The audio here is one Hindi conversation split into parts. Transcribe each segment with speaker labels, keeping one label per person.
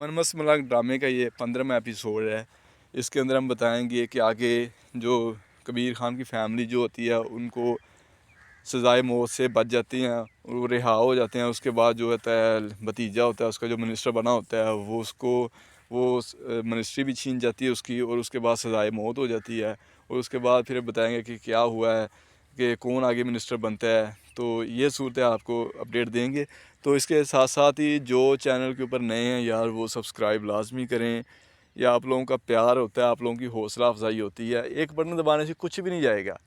Speaker 1: मनमस्त मलाक ड्रामे का ये 15वां एपिसोड है। इसके अंदर हम बताएंगे कि आगे जो कबीर खान की फैमिली जो होती है उनको सज़ाए मौत से बच जाती हैं और वो रिहा हो जाते हैं। उसके बाद जो होता है भतीजा होता है उसका जो मिनिस्टर बना होता है वो उसको वो मिनिस्ट्री भी छीन जाती है उसकी, और उसके बाद सज़ाए मौत हो जाती है। और उसके बाद फिर बताएंगे कि क्या हुआ है, कि कौन आगे मिनिस्टर बनता है। तो ये सूरत आपको अपडेट देंगे। तो इसके साथ साथ ही जो चैनल के ऊपर नए हैं यार वो सब्सक्राइब लाजमी करें। या आप लोगों का प्यार होता है, आप लोगों की हौसला अफजाई होती है। एक बटन दबाने से कुछ भी नहीं जाएगा,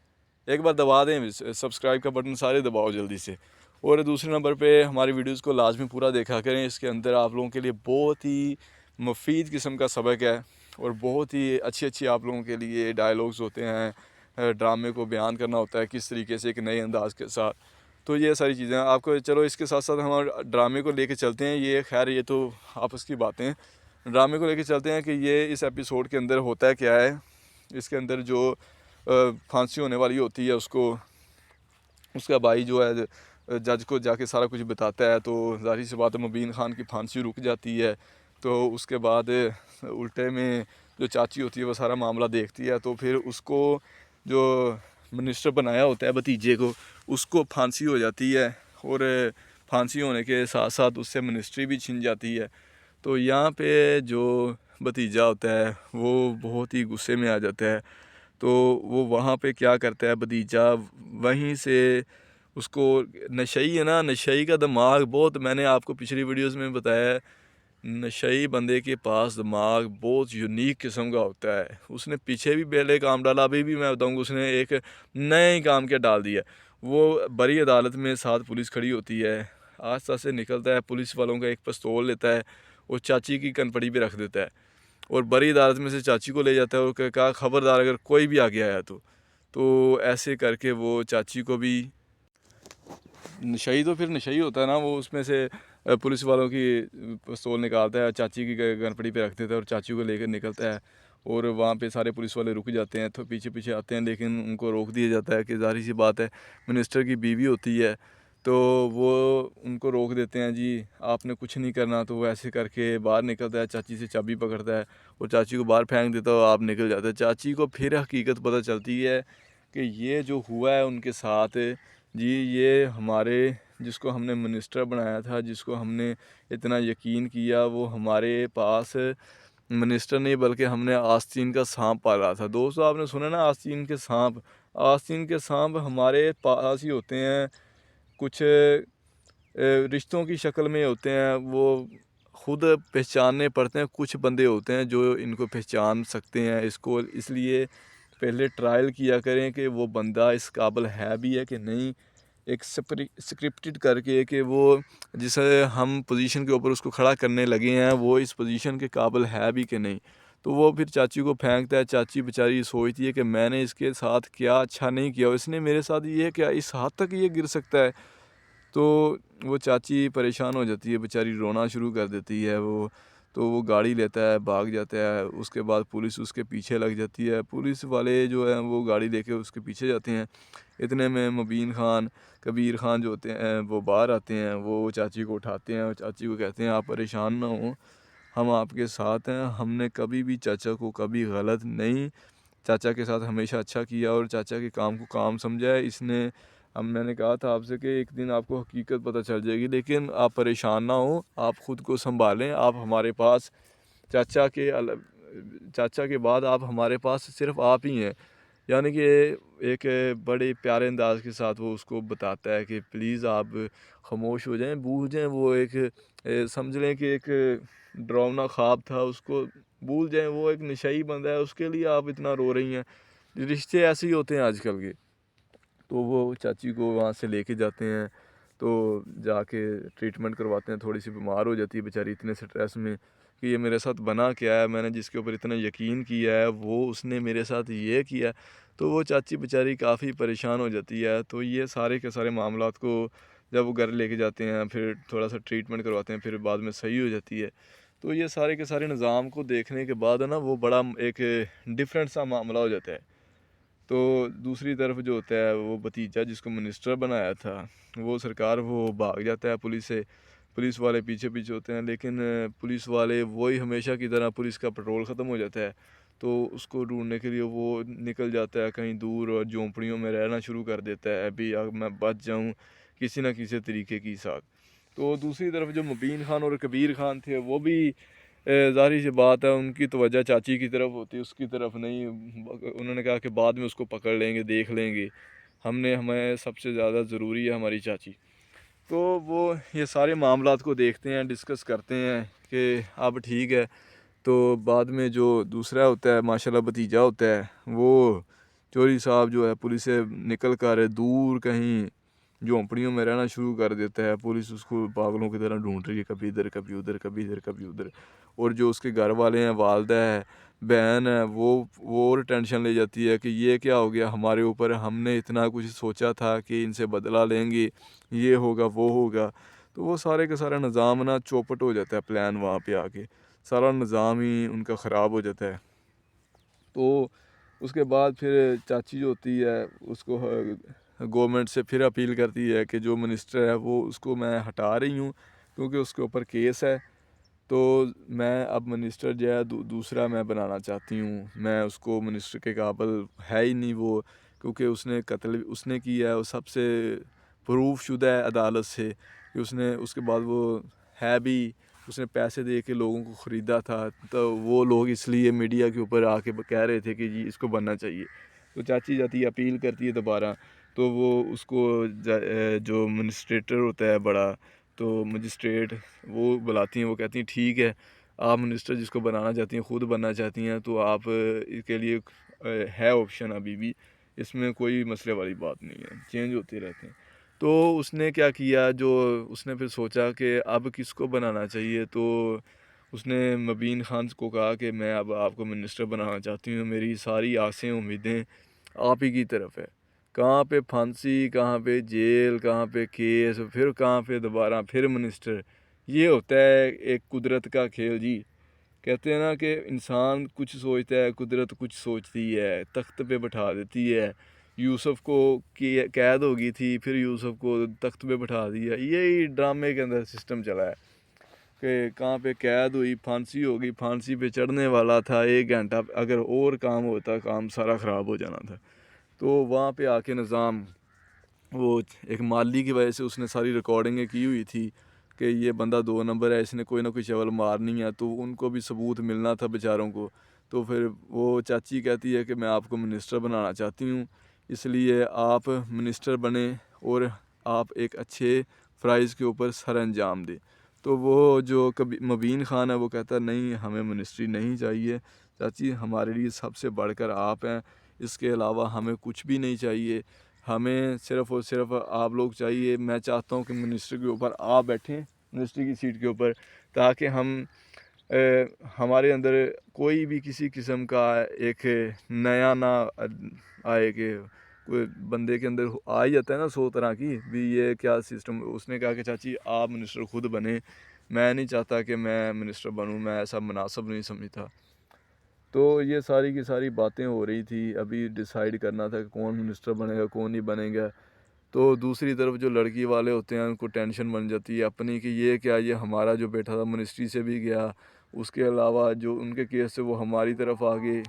Speaker 1: एक बार दबा दें सब्सक्राइब का बटन, सारे दबाओ जल्दी से। और दूसरे नंबर पे हमारी वीडियोस को लाजमी पूरा देखा करें। इसके अंदर आप लोगों के लिए बहुत ही मुफीद किस्म का सबक है और बहुत ही अच्छी अच्छी आप लोगों के लिए डायलॉग्स होते हैं। ड्रामे को बयान करना होता है किस तरीके से, एक नए अंदाज के साथ। तो ये सारी चीज़ें आपको, चलो इसके साथ साथ हम ड्रामे को लेके चलते हैं। ये खैर ये तो आपस की बातें हैं। ड्रामे को लेके चलते हैं कि ये इस एपिसोड के अंदर होता है क्या है। इसके अंदर जो फांसी होने वाली होती है उसको उसका भाई जो है जज को जाके सारा कुछ बताता है। तो ज़ाहिर सी बात है मुबीन खान की फांसी रुक जाती है। तो उसके बाद उल्टे में जो चाची होती है वो सारा मामला देखती है। तो फिर उसको जो मिनिस्टर बनाया होता है भतीजे को, उसको फांसी हो जाती है। और फांसी होने के साथ साथ उससे मिनिस्ट्री भी छीन जाती है। तो यहाँ पे जो भतीजा होता है वो बहुत ही गुस्से में आ जाता है। तो वो वहाँ पे क्या करता है भतीजा, वहीं से उसको, नशई है ना, नशई का दिमाग बहुत, मैंने आपको पिछली वीडियोस में बताया है, नशई बंदे के पास दिमाग बहुत यूनिक किस्म का होता है। उसने पीछे भी पहले काम डाला, अभी भी मैं बताऊंगा उसने एक नए ही काम के डाल दिया। वो बड़ी अदालत में साथ पुलिस खड़ी होती है, आस्ता से निकलता है, पुलिस वालों का एक पिस्तौल लेता है और चाची की कनपड़ी पे रख देता है और बड़ी अदालत में से चाची को ले जाता है और कहा ख़बरदार अगर कोई भी आगे आया तो ऐसे करके वो चाची को भी, नशई तो फिर नशई होता है ना, वो उसमें से पुलिस वालों की पिस्तौल निकालता है, चाची की गनपड़ी पे रख देता है और चाची को लेकर निकलता है। और वहाँ पे सारे पुलिस वाले रुक जाते हैं, तो पीछे पीछे आते हैं, लेकिन उनको रोक दिया जाता है कि ज़ाहिर सी बात है मिनिस्टर की बीवी होती है। तो वो उनको रोक देते हैं, जी आपने कुछ नहीं करना। तो वो ऐसे करके बाहर निकलता है, चाची से चाबी पकड़ता है और चाची को बाहर फेंक देता है और आप निकल जाते हैं। चाची को फिर हकीकत पता चलती है कि ये जो हुआ है उनके साथ, जी ये हमारे, जिसको हमने मिनिस्टर बनाया था, जिसको हमने इतना यकीन किया, वो हमारे पास मिनिस्टर नहीं बल्कि हमने आस्तीन का सांप पाला था। दोस्तों आपने सुना ना आस्तीन के सांप, आस्तीन के सांप हमारे पास ही होते हैं, कुछ रिश्तों की शक्ल में होते हैं। वो खुद पहचानने पड़ते हैं, कुछ बंदे होते हैं जो इनको पहचान सकते हैं इसको। इसलिए पहले ट्रायल किया करें कि वो बंदा इस काबिल है भी है कि नहीं, एक स्क्रिप्टेड करके कि वो जिसे हम पोजीशन के ऊपर उसको खड़ा करने लगे हैं वो इस पोजीशन के काबिल है भी कि नहीं। तो वो फिर चाची को फेंकता है। चाची बेचारी सोचती है कि मैंने इसके साथ क्या अच्छा नहीं किया, इसने मेरे साथ ये क्या, इस हद तक ये गिर सकता है। तो वो चाची परेशान हो जाती है बेचारी, रोना शुरू कर देती है वो। तो वो गाड़ी लेता है, भाग जाता है। उसके बाद पुलिस उसके पीछे लग जाती है, पुलिस वाले जो हैं वो गाड़ी लेके उसके पीछे जाते हैं। इतने में मुबीन खान, कबीर खान जो होते हैं वो बाहर आते हैं, वो चाची को उठाते हैं और चाची को कहते हैं आप परेशान ना हो, हम आपके साथ हैं, हमने कभी भी चाचा को कभी गलत नहीं, चाचा के साथ हमेशा अच्छा किया और चाचा के काम को काम समझा है इसने। अब मैंने कहा था आपसे कि एक दिन आपको हकीकत पता चल जाएगी, लेकिन आप परेशान ना हो, आप ख़ुद को संभालें, आप हमारे पास चाचा के बाद आप हमारे पास सिर्फ आप ही हैं। यानी कि एक बड़े प्यारे अंदाज के साथ वो उसको बताता है कि प्लीज़ आप खामोश हो जाएं, भूल जाएं वो एक समझ लें कि एक डरावना ख्वाब था, उसको भूल जाएं। वो एक नशाई बंदा है, उसके लिए आप इतना रो रही हैं। रिश्ते ऐसे ही होते हैं आजकल के। तो वो चाची को वहाँ से लेके जाते हैं, तो जाके ट्रीटमेंट करवाते हैं। थोड़ी सी बीमार हो जाती है बेचारी इतने स्ट्रेस में कि ये मेरे साथ बना क्या है, मैंने जिसके ऊपर इतना यकीन किया है वो उसने मेरे साथ ये किया। तो वो चाची बेचारी काफ़ी परेशान हो जाती है। तो ये सारे के सारे मामलात को जब वो घर लेके जाते हैं, फिर थोड़ा सा ट्रीटमेंट करवाते हैं, फिर बाद में सही हो जाती है। तो ये सारे के सारे निज़ाम को देखने के बाद है ना, वो बड़ा एक डिफरेंट सा मामला हो जाता है। तो दूसरी तरफ जो होता है वो भतीजा जिसको मिनिस्टर बनाया था, वो सरकार वो भाग जाता है पुलिस से। पुलिस वाले पीछे पीछे होते हैं, लेकिन पुलिस वाले वही हमेशा की तरह, पुलिस का पेट्रोल ख़त्म हो जाता है तो उसको ढूंढने के लिए वो निकल जाता है कहीं दूर और झोंपड़ियों में रहना शुरू कर देता है, अभी अब मैं बच जाऊं किसी न किसी तरीके के साथ। तो दूसरी तरफ जो मुबीन खान और कबीर खान थे वो भी ज़ाहिर सी बात है उनकी तवज्जो चाची की तरफ होती, उसकी तरफ नहीं। उन्होंने कहा कि बाद में उसको पकड़ लेंगे, देख लेंगे, हमें सबसे ज़्यादा ज़रूरी है हमारी चाची। तो वो ये सारे मामलात को देखते हैं, डिस्कस करते हैं कि अब ठीक है। तो बाद में जो दूसरा होता है माशाल्लाह भतीजा होता है, वो चौधरी साहब जो है पुलिस से निकल कर दूर कहीं झोंपड़ियों में रहना शुरू कर देता है। पुलिस उसको पागलों की तरह ढूंढ रही है, कभी इधर कभी उधर, कभी इधर कभी उधर। और जो उसके घर वाले हैं, वालदा है, बहन है, वो और टेंशन ले जाती है कि ये क्या हो गया हमारे ऊपर, हमने इतना कुछ सोचा था कि इनसे बदला लेंगे, ये होगा वो होगा। तो वो सारे का सारा निज़ाम ना चौपट हो जाता है, प्लान वहाँ पे आके सारा निज़ाम ही उनका ख़राब हो जाता है। तो उसके बाद फिर चाची जो होती है उसको गवर्नमेंट से फिर अपील करती है कि जो मिनिस्टर है वो उसको मैं हटा रही हूँ क्योंकि उसके ऊपर केस है। तो मैं अब मिनिस्टर जो है दूसरा मैं बनाना चाहती हूँ। मैं उसको मिनिस्टर के काबिल है ही नहीं वो, क्योंकि उसने कत्ल उसने किया है, वो सबसे प्रूफ शुदा है अदालत से कि उसने, उसके बाद वो है भी, उसने पैसे दे के लोगों को ख़रीदा था। तो वो लोग इसलिए मीडिया के ऊपर आके कह रहे थे कि जी इसको बनना चाहिए। तो चाची जाती है, अपील करती है दोबारा। तो वो उसको जो मजिस्ट्रेटर होता है बड़ा, तो मजिस्ट्रेट वो बुलाती हैं, वो कहती हैं ठीक है आप मिनिस्टर जिसको बनाना चाहती हैं, ख़ुद बनना चाहती हैं, तो आप इसके लिए है ऑप्शन अभी भी, इसमें कोई मसले वाली बात नहीं है, चेंज होते रहते हैं। तो उसने क्या किया, जो उसने फिर सोचा कि अब किसको बनाना चाहिए। तो उसने मुबीन खान को कहा कि मैं अब आपको मिनिस्टर बनाना चाहती हूँ, मेरी सारी आसें उम्मीदें आप ही की तरफ है। कहाँ पे फांसी, कहाँ पे जेल, कहाँ पे केस, फिर कहाँ पे दोबारा फिर मिनिस्टर। ये होता है एक कुदरत का खेल जी। कहते हैं ना कि इंसान कुछ सोचता है, कुदरत कुछ सोचती है, तख्त पे बैठा देती है। यूसुफ को कैद हो गई थी, फिर यूसुफ को तख्त पे बैठा दिया। यही ड्रामे के अंदर सिस्टम चला है कि कहाँ पे कैद हुई, फांसी हो गई, फांसी पे चढ़ने वाला था 1 घंटा, अगर और काम होता काम सारा ख़राब हो जाना था। तो वहाँ पे आके निज़ाम, वो एक माली की वजह से उसने सारी रिकॉर्डिंगें की हुई थी कि ये बंदा 2 नंबर है, इसने कोई ना कोई चवल मारनी है, तो उनको भी सबूत मिलना था बेचारों को। तो फिर वो चाची कहती है कि मैं आपको मिनिस्टर बनाना चाहती हूँ, इसलिए आप मिनिस्टर बने और आप एक अच्छे फ़राइज़ के ऊपर सर अंजाम दें। तो वो जो कभी मुबीन खान है वो कहता है नहीं, हमें मिनिस्ट्री नहीं चाहिए चाची, हमारे लिए सबसे बढ़कर आप हैं, इसके अलावा हमें कुछ भी नहीं चाहिए, हमें सिर्फ़ और सिर्फ आप लोग चाहिए। मैं चाहता हूँ कि मिनिस्टर के ऊपर आप बैठें, मिनिस्टर की सीट के ऊपर, ताकि हमारे अंदर कोई भी किसी किस्म का एक नया ना आए कि कोई बंदे के अंदर आ ही जाता है ना 100 तरह की भी, ये क्या सिस्टम। उसने कहा कि चाची आप मिनिस्टर खुद बने, मैं नहीं चाहता कि मैं मिनिस्टर बनूं, मैं ऐसा मुनासिब नहीं समझता। तो ये सारी की सारी बातें हो रही थी, अभी डिसाइड करना था कि कौन मिनिस्टर बनेगा कौन नहीं बनेगा। तो दूसरी तरफ जो लड़की वाले होते हैं उनको टेंशन बन जाती है अपनी कि ये क्या, ये हमारा जो बेटा था मिनिस्ट्री से भी गया, उसके अलावा जो उनके केस से वो हमारी तरफ आ गए।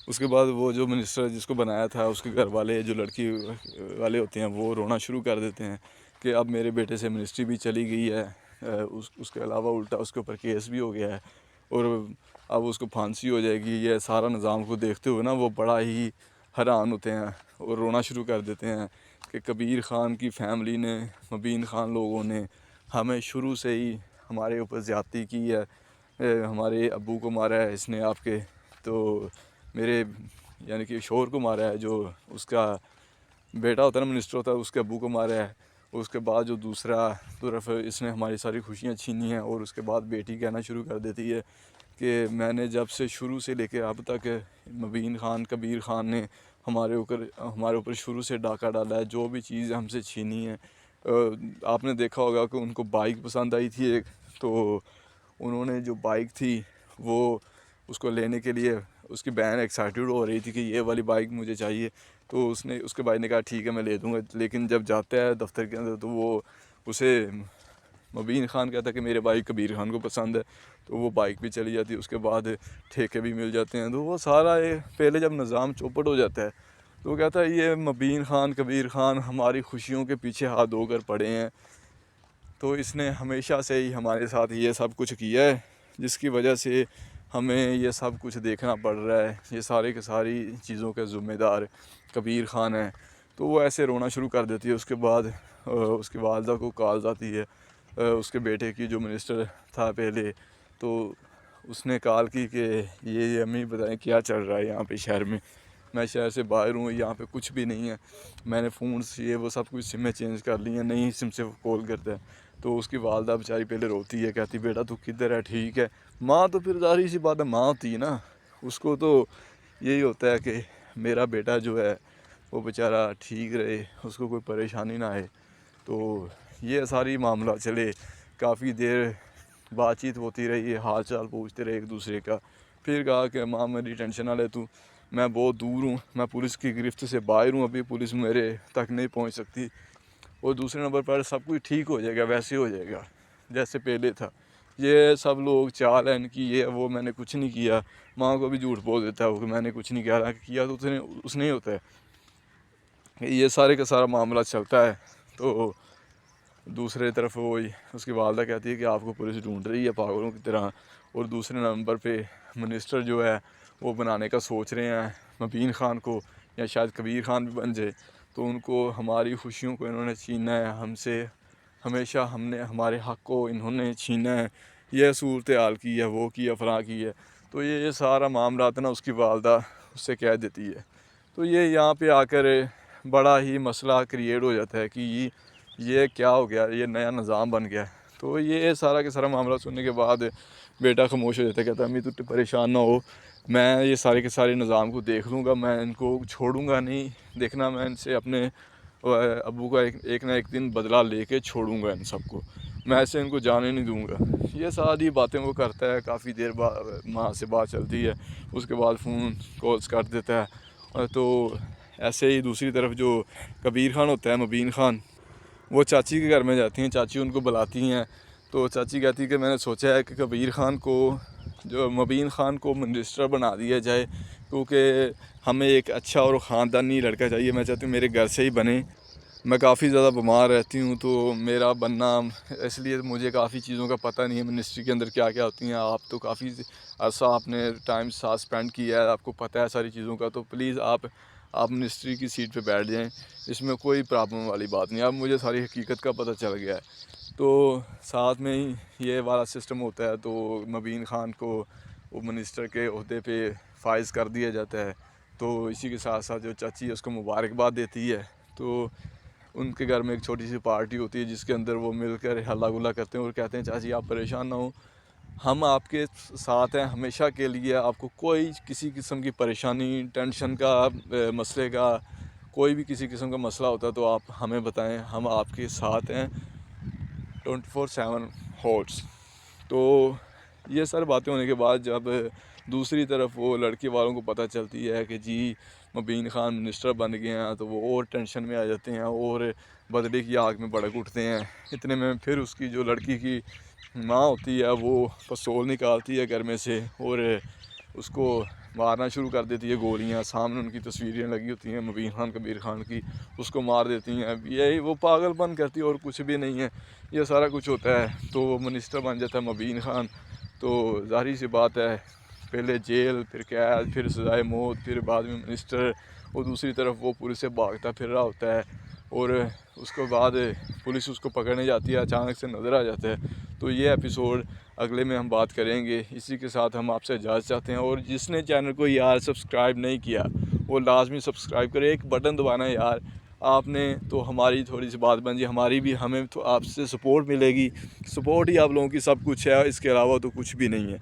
Speaker 1: उसके बाद वो जो मिनिस्टर जिसको बनाया था उसके घर वाले, जो लड़की वाले होते हैं, वो रोना शुरू कर देते हैं कि अब मेरे बेटे से मिनिस्ट्री भी चली गई है, उसके अलावा उल्टा उसके ऊपर केस भी हो गया है और अब उसको फांसी हो जाएगी। ये सारा निज़ाम को देखते हुए ना वो बड़ा ही हैरान होते हैं और रोना शुरू कर देते हैं कि कबीर ख़ान की फैमिली ने, मुबीन ख़ान लोगों ने हमें शुरू से ही हमारे ऊपर ज़्यादती की है, हमारे अब्बू को मारा है इसने आपके, तो मेरे यानी कि शोहर को मारा है, जो उसका बेटा होता है ना मिनिस्टर होता है, उसके अब्बू को मारा है। उसके बाद जो दूसरा तरफ इसने हमारी सारी खुशियाँ छीनी हैं और उसके बाद बेटी कहना शुरू कर देती है कि मैंने जब से शुरू से लेके अब तक मुबीन ख़ान, कबीर ख़ान ने हमारे ऊपर शुरू से डाका डाला है, जो भी चीज़ हमसे छीनी है। आपने देखा होगा कि उनको बाइक पसंद आई थी एक, तो उन्होंने जो बाइक थी वो उसको लेने के लिए उसकी बहन एक्साइटेड हो रही थी कि ये वाली बाइक मुझे चाहिए। तो उसके भाई ने कहा ठीक है मैं ले दूँगा, लेकिन जब जाता है दफ्तर के अंदर तो वो उसे मुबीन खान कहता है कि मेरे भाई कबीर खान को पसंद है, तो वो बाइक भी चली जाती है, उसके बाद ठेके भी मिल जाते हैं। तो वो सारा ये पहले जब निज़ाम चौपट हो जाता है तो वो कहता है ये मुबीन खान कबीर खान हमारी खुशियों के पीछे हाथ धोकर पड़े हैं, तो इसने हमेशा से ही हमारे साथ ये सब कुछ किया है, जिसकी वजह से हमें ये सब कुछ देखना पड़ रहा है, ये सारे के सारी चीज़ों के ज़िम्मेदार कबीर खान है। तो वो ऐसे रोना शुरू कर देती है। उसके बाद उसकी वालदा को कॉल आती है उसके बेटे की, जो मिनिस्टर था पहले, तो उसने कॉल की कि ये अम्मी बताएं क्या चल रहा है यहाँ पे शहर में। मैं शहर से बाहर हूँ, यहाँ पे कुछ भी नहीं है, मैंने फ़ोन ये वो सब कुछ सिमें चेंज कर ली हैं, नई सिम से कॉल करता है। तो उसकी वालदा बेचारी पहले रोती है, कहती बेटा तू किधर है, ठीक है। माँ तो फिर ज़ाहिर सी बात है, माँ होती है ना, उसको तो यही होता है कि मेरा बेटा जो है वो बेचारा ठीक रहे, उसको कोई परेशानी ना आए। तो ये सारी मामला चले, काफ़ी देर बातचीत होती रही, हाल चाल पूछते रहे एक दूसरे का। फिर कहा कि माँ मेरी टेंशन ना ले तू, मैं बहुत दूर हूँ, मैं पुलिस की गिरफ्त से बाहर हूँ, अभी पुलिस मेरे तक नहीं पहुँच सकती, और दूसरे नंबर पर सब कुछ ठीक हो जाएगा, वैसे हो जाएगा जैसे पहले था। ये सब लोग चाल है इनकी, ये वो, मैंने कुछ नहीं किया। माँ को भी झूठ बोल देता है वो कि मैंने कुछ नहीं किया तो उसने ही होता है। ये सारे का सारा मामला चलता है। तो दूसरे तरफ वो उसकी वालदा कहती है कि आपको पुलिस ढूंढ रही है पागलों की तरह, और दूसरे नंबर पे मिनिस्टर जो है वो बनाने का सोच रहे हैं मुबीन खान को, या शायद कबीर खान भी बन जाए। तो उनको हमारी खुशियों को इन्होंने छीना है हमसे, हमेशा हमने हमारे हक़ को इन्होंने छीना है, यह सूरत हाल की है, वो की है, फलां की है। तो ये सारा मामला ना उसकी वालदा उससे कह देती है। तो ये यहाँ पे आकर बड़ा ही मसला क्रिएट हो जाता है कि ये क्या हो गया, ये नया निज़ाम बन गया। तो ये सारा के सारा मामला सुनने के बाद बेटा खामोश हो जाता है, कहता है अम्मी तू परेशान ना हो, मैं ये सारे के सारे निज़ाम को देख लूँगा, मैं इनको छोड़ूंगा नहीं, देखना मैं इनसे अपने अब्बू का एक ना एक दिन बदला लेके छोड़ूंगा इन सबको, मैं ऐसे इनको जाने नहीं दूंगा। ये सारी बातें वो करता है। काफ़ी देर बाद माँ से बात चलती है, उसके बाद फ़ोन कॉल्स कर देता है। तो ऐसे ही दूसरी तरफ जो कबीर खान होता है, मुबीन खान, वो चाची के घर में जाती हैं, चाची उनको बुलाती हैं। तो चाची कहती है कि मैंने सोचा है कि कबीर खान को, जो मुबीन खान को मिनिस्टर बना दिया जाए, क्योंकि हमें एक अच्छा और ख़ानदानी लड़का चाहिए। मैं चाहती हूँ मेरे घर से ही बने। मैं काफ़ी ज़्यादा बीमार रहती हूँ, तो मेरा बनना, इसलिए मुझे काफ़ी चीज़ों का पता नहीं है मिनिस्ट्री के अंदर क्या क्या होती हैं। आप तो काफ़ी अर्सा आपने टाइम साथ स्पेंड किया है, आपको पता है सारी चीज़ों का, तो प्लीज़ आप मिनिस्ट्री की सीट पे बैठ जाएं, इसमें कोई प्रॉब्लम वाली बात नहीं। अब मुझे सारी हकीकत का पता चल गया है। तो साथ में ही ये वाला सिस्टम होता है। तो मुबीन खान को वो मिनिस्टर के ओहदे पे फाइज कर दिया जाता है। तो इसी के साथ साथ जो चाची है उसको मुबारकबाद देती है। तो उनके घर में एक छोटी सी पार्टी होती है जिसके अंदर वो मिलकर हल्ला गुल्ला करते हैं और कहते हैं चाची आप परेशान ना हो, हम आपके साथ हैं हमेशा के लिए, आपको कोई किसी किस्म की परेशानी, टेंशन का, मसले का, कोई भी किसी किस्म का मसला होता है तो आप हमें बताएं, हम आपके साथ हैं 24/7 हॉट्स। तो ये सारी बातें होने के बाद जब दूसरी तरफ वो लड़की वालों को पता चलती है कि जी मुबीन खान मिनिस्टर बन गए हैं, तो वो और टेंशन में आ जाते हैं और बदले की आग में भड़क उठते हैं। इतने में फिर उसकी जो लड़की की माँ होती है वो पिस्तौल निकालती है घर में से और उसको मारना शुरू कर देती है गोलियां। सामने उनकी तस्वीरें लगी होती हैं मुबीन खान कबीर खान की, उसको मार देती हैं। यही वो पागलपन करती है और कुछ भी नहीं है, ये सारा कुछ होता है। तो वो मिनिस्टर बन जाता है मुबीन खान। तो ज़ाहिर सी बात है, पहले जेल, फिर कैद, फिर सज़ाए मौत, फिर बाद में मिनिस्टर, और दूसरी तरफ वो पुलिस से भागता फिर रहा होता है। और उसके बाद पुलिस उसको पकड़ने जाती है, अचानक से नज़र आ जाता है। तो ये एपिसोड अगले में हम बात करेंगे। इसी के साथ हम आपसे इजाज़त चाहते हैं, और जिसने चैनल को यार सब्सक्राइब नहीं किया वो लाजमी सब्सक्राइब करें, एक बटन दबाना है यार आपने, तो हमारी थोड़ी सी बात बन जाए, हमारी भी, हमें तो आपसे सपोर्ट मिलेगी। सपोर्ट ही आप लोगों की सब कुछ है, इसके अलावा तो कुछ भी नहीं है।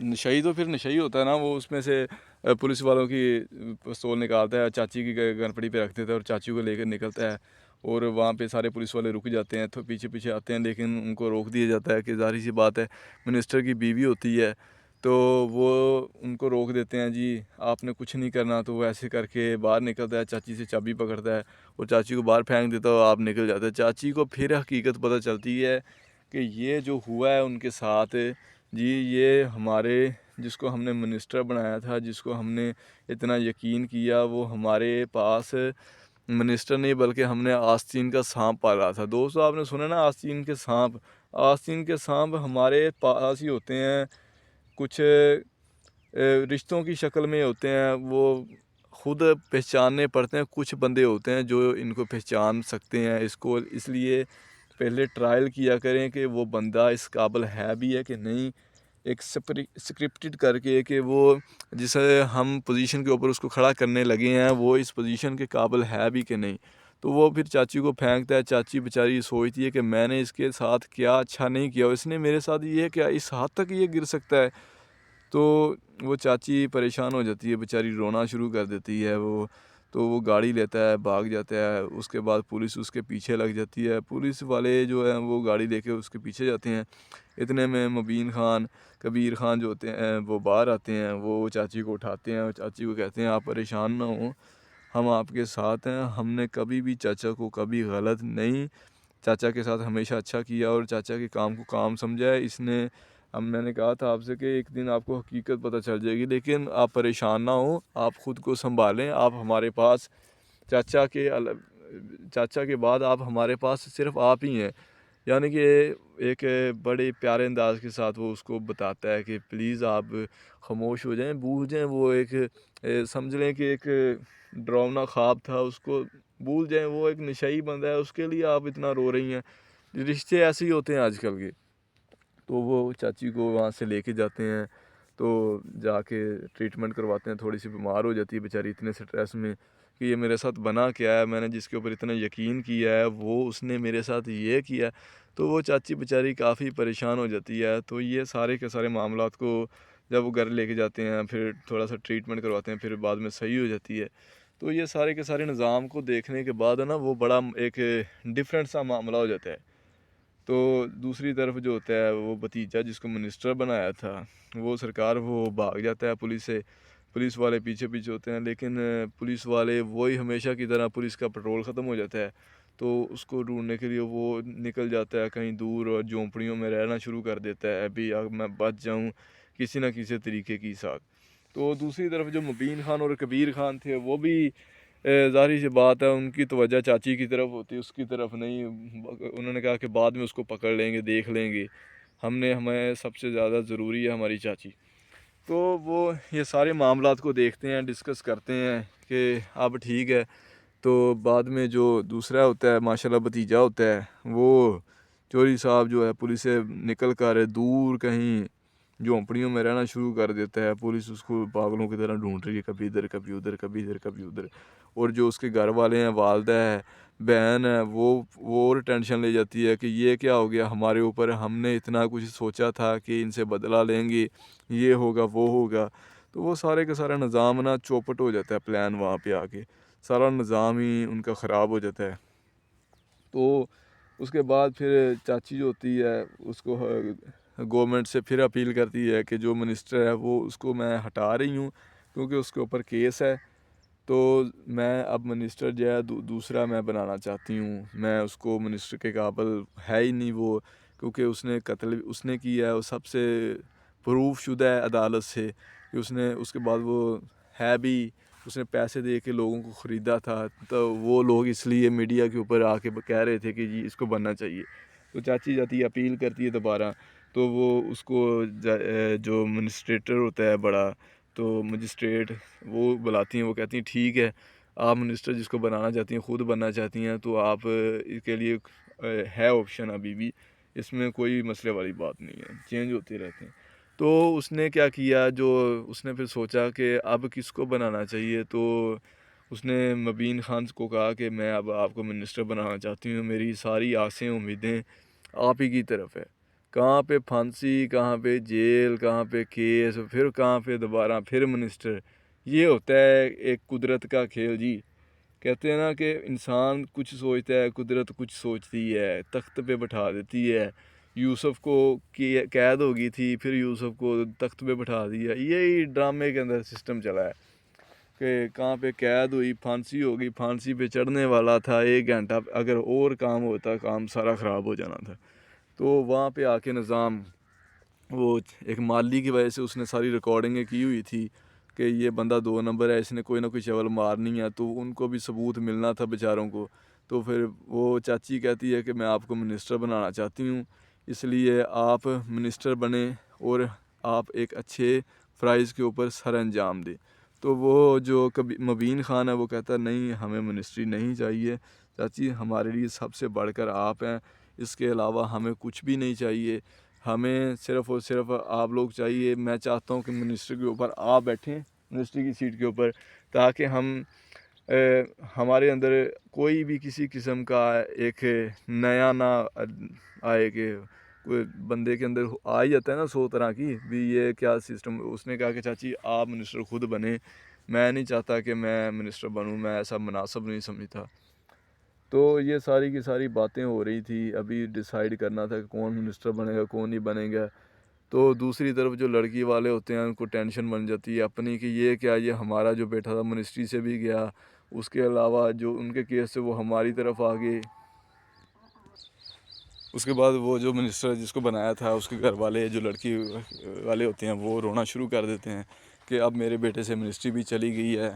Speaker 1: नशई तो फिर नशई होता है ना, वो उसमें से पुलिस वालों की पिस्तौल निकालता है, चाची की गनपड़ी पे रख देता है और चाची को लेकर निकलता है। और वहाँ पे सारे पुलिस वाले रुक जाते हैं, तो पीछे पीछे आते हैं, लेकिन उनको रोक दिया जाता है कि ज़ाहिर सी बात है मिनिस्टर की बीवी होती है, तो वो उनको रोक देते हैं, जी आपने कुछ नहीं करना। तो वो ऐसे करके बाहर निकलता है, चाची से चाबी पकड़ता है और चाची को बाहर फेंक देता है, आप निकल जाते हैं। चाची को फिर हकीकत पता चलती है कि ये जो हुआ है उनके साथ, जी ये हमारे जिसको हमने मिनिस्टर बनाया था, जिसको हमने इतना यकीन किया, वो हमारे पास मिनिस्टर नहीं बल्कि हमने आस्तीन का सांप पाला था। दोस्तों आपने सुना ना आस्तीन के सांप? आस्तीन के सांप हमारे पास ही होते हैं, कुछ रिश्तों की शक्ल में होते हैं, वो खुद पहचानने पड़ते हैं। कुछ बंदे होते हैं जो इनको पहचान सकते हैं इसको, इसलिए पहले ट्रायल किया करें कि वो बंदा इस काबिल है भी है कि नहीं। एक स्क्रिप्टेड करके कि वो जिस हम पोजीशन के ऊपर उसको खड़ा करने लगे हैं वो इस पोजीशन के काबिल है भी कि नहीं। तो वो फिर चाची को फेंकता है। चाची बेचारी सोचती है कि मैंने इसके साथ क्या अच्छा नहीं किया, इसने मेरे साथ ये क्या, इस हद तक ये गिर सकता है। तो वो चाची परेशान हो जाती है, बेचारी रोना शुरू कर देती है वो। तो वो गाड़ी लेता है, भाग जाता है। उसके बाद पुलिस उसके पीछे लग जाती है। पुलिस वाले जो हैं वो गाड़ी लेके उसके पीछे जाते हैं। इतने में मुबीन खान, कबीर खान जो होते हैं वो बाहर आते हैं। वो चाची को उठाते हैं और चाची को कहते हैं आप परेशान ना हो, हम आपके साथ हैं। हमने कभी भी चाचा को कभी गलत नहीं, चाचा के साथ हमेशा अच्छा किया और चाचा के काम को काम समझा है इसने। अब मैंने कहा था आपसे कि एक दिन आपको हकीकत पता चल जाएगी, लेकिन आप परेशान ना हो, आप ख़ुद को संभालें। आप हमारे पास चाचा के बाद आप हमारे पास सिर्फ आप ही हैं। यानी कि एक बड़े प्यारे अंदाज के साथ वो उसको बताता है कि प्लीज़ आप खामोश हो जाएं, भूल जाएं। वो एक समझ लें कि एक डरावना ख्वाब था, उसको भूल जाएं। वो एक नशाई बंदा है, उसके लिए आप इतना रो रही हैं। रिश्ते ऐसे ही होते हैं आजकल के। तो वो चाची को वहाँ से लेके जाते हैं, तो जाके ट्रीटमेंट करवाते हैं। थोड़ी सी बीमार हो जाती है बेचारी इतने स्ट्रेस में कि ये मेरे साथ बना क्या है, मैंने जिसके ऊपर इतना यकीन किया है वो उसने मेरे साथ ये किया। तो वो चाची बेचारी काफ़ी परेशान हो जाती है। तो ये सारे के सारे मामलात को जब वो घर लेके जाते हैं, फिर थोड़ा सा ट्रीटमेंट करवाते हैं, फिर बाद में सही हो जाती है। तो ये सारे के सारे निज़ाम को देखने के बाद है ना, वो बड़ा एक डिफरेंट सा मामला हो जाता है। तो दूसरी तरफ जो होता है वो भतीजा जिसको मिनिस्टर बनाया था, वो सरकार वो भाग जाता है पुलिस से। पुलिस वाले पीछे पीछे होते हैं, लेकिन पुलिस वाले वही हमेशा की तरह, पुलिस का पेट्रोल ख़त्म हो जाता है। तो उसको ढूंढने के लिए वो निकल जाता है कहीं दूर और झोंपड़ियों में रहना शुरू कर देता है, अभी अब मैं बच जाऊं किसी ना किसी तरीके की साथ। तो दूसरी तरफ जो मुबीन खान और कबीर खान थे, वो भी ज़ाहिर सी बात है उनकी तवज्जो चाची की तरफ होती, उसकी तरफ नहीं। उन्होंने कहा कि बाद में उसको पकड़ लेंगे, देख लेंगे, हमें सबसे ज़्यादा ज़रूरी है हमारी चाची। तो वो ये सारे मामलात को देखते हैं, डिस्कस करते हैं कि अब ठीक है। तो बाद में जो दूसरा होता है माशाल्लाह भतीजा होता है, वो चौधरी साहब जो है पुलिस से निकल कर दूर कहीं झोंपड़ियों में रहना शुरू कर देता है। पुलिस उसको पागलों की तरह ढूंढ रही है, कभी इधर कभी उधर, कभी इधर कभी उधर। और जो उसके घर वाले हैं, वालदा है, बहन है, वो और टेंशन ले जाती है कि ये क्या हो गया हमारे ऊपर, हमने इतना कुछ सोचा था कि इनसे बदला लेंगे, ये होगा वो होगा। तो वो सारे का सारा निज़ाम ना चौपट हो जाता है, प्लान वहाँ पे आके सारा निज़ाम ही उनका ख़राब हो जाता है। तो उसके बाद फिर चाची जो होती है उसको गवर्नमेंट से फिर अपील करती है कि जो मिनिस्टर है वो उसको मैं हटा रही हूँ क्योंकि उसके ऊपर केस है। तो मैं अब मिनिस्टर जो है दूसरा मैं बनाना चाहती हूँ। मैं उसको मिनिस्टर के काबिल है ही नहीं वो, क्योंकि उसने कत्ल उसने किया है, वो सबसे प्रूफ शुदा है अदालत से कि उसने, उसके बाद वो है भी, उसने पैसे दे के लोगों को ख़रीदा था। तो वो लोग इसलिए मीडिया के ऊपर आके कह रहे थे कि जी इसको बनना चाहिए। तो चाची जाती है, अपील करती है दोबारा। तो वो उसको जो मजिस्ट्रेटर होता है बड़ा, तो मजिस्ट्रेट वो बुलाती हैं। वो कहती हैं ठीक है, आप मिनिस्टर जिसको बनाना चाहती हैं, ख़ुद बनना चाहती हैं, तो आप इसके लिए है ऑप्शन अभी भी, इसमें कोई मसले वाली बात नहीं है, चेंज होते रहते हैं। तो उसने क्या किया, जो उसने फिर सोचा कि अब किसको बनाना चाहिए। तो उसने मुबीन खान को कहा कि मैं अब आपको मिनिस्टर बनाना चाहती हूँ, मेरी सारी आसें उम्मीदें आप ही की तरफ है। कहाँ पे फांसी, कहाँ पे जेल, कहाँ पे केस, फिर कहाँ पे दोबारा फिर मिनिस्टर। ये होता है एक कुदरत का खेल जी। कहते हैं ना कि इंसान कुछ सोचता है, कुदरत कुछ सोचती है, तख्त पे बैठा देती है। यूसुफ को कैद हो गई थी, फिर यूसुफ को तख्त पे बैठा दिया। यही ड्रामे के अंदर सिस्टम चला है कि कहाँ पे कैद हुई, फांसी हो गई, फांसी पे चढ़ने वाला था 1 घंटा, अगर और काम होता काम सारा ख़राब हो जाना था। तो वहाँ पे आके निज़ाम वो एक माली की वजह से उसने सारी रिकॉर्डिंगें की हुई थी कि ये बंदा 2 नंबर है, इसने कोई ना कोई चवल मारनी है, तो उनको भी सबूत मिलना था बेचारों को। तो फिर वो चाची कहती है कि मैं आपको मिनिस्टर बनाना चाहती हूँ, इसलिए आप मिनिस्टर बने और आप एक अच्छे फ़राइज़ के ऊपर सर अंजाम दें। तो वो जो कभी मुबीन ख़ान है वो कहता है नहीं, हमें मिनिस्ट्री नहीं चाहिए चाची, हमारे लिए सबसे बढ़कर आप हैं, इसके अलावा हमें कुछ भी नहीं चाहिए, हमें सिर्फ़ और सिर्फ आप लोग चाहिए। मैं चाहता हूँ कि मिनिस्टर के ऊपर आप बैठें, मिनिस्ट्री की सीट के ऊपर, ताकि हमारे अंदर कोई भी किसी किस्म का एक नया ना आए कि कोई बंदे के अंदर आ ही जाता है ना 100 तरह की भी, ये क्या सिस्टम। उसने कहा कि चाची आप मिनिस्टर खुद बने, मैं नहीं चाहता कि मैं मिनिस्टर बनूं, मैं ऐसा मुनासिब नहीं समझता। तो ये सारी की सारी बातें हो रही थी, अभी डिसाइड करना था कि कौन मिनिस्टर बनेगा कौन नहीं बनेगा। तो दूसरी तरफ जो लड़की वाले होते हैं उनको टेंशन बन जाती है अपनी कि ये क्या, ये हमारा जो बेटा था मिनिस्ट्री से भी गया, उसके अलावा जो उनके केस से वो हमारी तरफ आ गए। उसके बाद वो जो मिनिस्टर जिसको बनाया था उसके घर वाले जो लड़की वाले होते हैं वो रोना शुरू कर देते हैं कि अब मेरे बेटे से मिनिस्ट्री भी चली गई है,